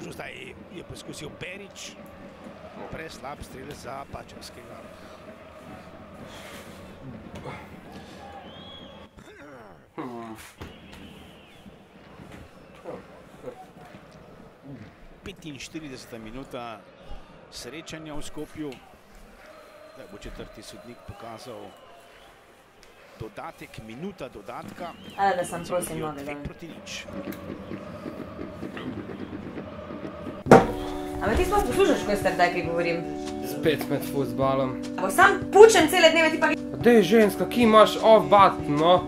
končal, zdaj je poskusil Perić, preslab strelec za Pačevskega. Petinštirideseta minuta srečanja v Skopju. Zdaj bo četrti sodnik pokazal dodatek, minuta dodatka. Da sem prosim noge dal. 5-0. Ampak ti sploh poslušaš, ko je star kaj govorim? Spet med fuzbalom. Bo sam pučem cele dneve ti pa... Dej ženska, ki imaš off button, no?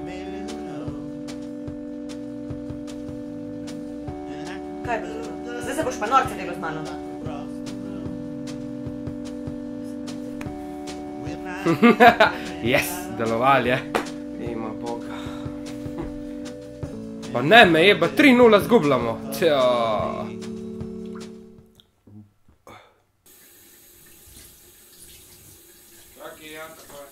Kaj bo to? Zdaj se boš pa norce delo z mano. Yes, deloval je. Ima boga. Pa ne me jeba, 3-0 zgubljamo. Tja. Čakaj, ja, tako je.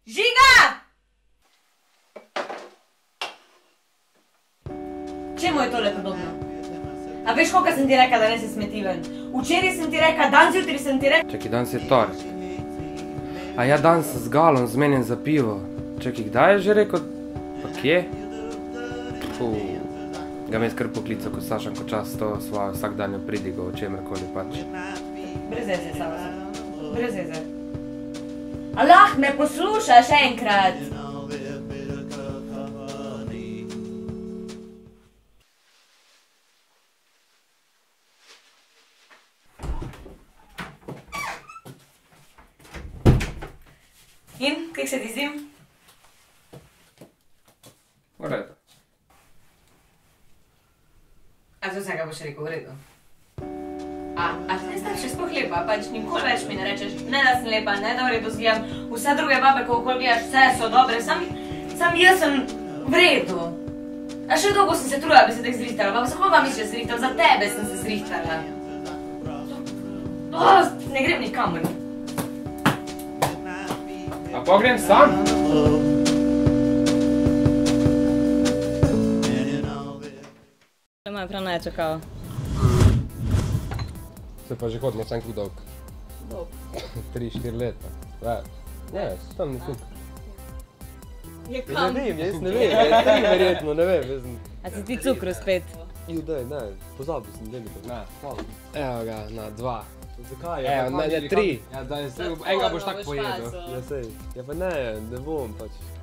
Žiga! Čemu je tole podobno? A veš, koliko sem ti rekla, da ne si smetiven? Včeraj sem ti rekla, dan zjutraj sem ti rekla... Čakaj, danes je torek. A ja danes z Galom zmenjen za pivo. Čakaj, kdaj je že rekel? Pa kje? Ga me je skar poklical, ko Sašan Kočas to svojo vsakdanjo pridigo, o čemerkoli pač. Brez veze, Sava. Brez veze. Allah, me poslušaš enkrat! In, kako se ti zdi? V redu. A za vsega boš rekel v redu? A ti ne znaš še sploh lepa, pač nikoli več mi ne rečeš, ne da sem lepa, ne da v redu zgledam, vse druge babe, ko okoli gledaš, vse so dobre, sam jaz sem v redu. A še dolgo sem se trudila, da bi se tek zrihtala, pa za koga misliš zrihtal, za tebe sem se zrihtala. Ne grem nikamor. A pa grem sam? Moja prav ne je čakala. Se pa že hodimo sam kak dolg. 3-4 leta. Ne, tam nekuk. Je kam? Ne vem, jaz ne vem, jaz 3 verjetno, ne vem. A si ti cukru spet? Daj, ne, pozabil sem, daj mi to. Ne, evo ga, na 2. Zakaj? Evo, ne, 3. Ja, da enega boš tako pojedel. Ja, sej. Ja, pa ne bom pač.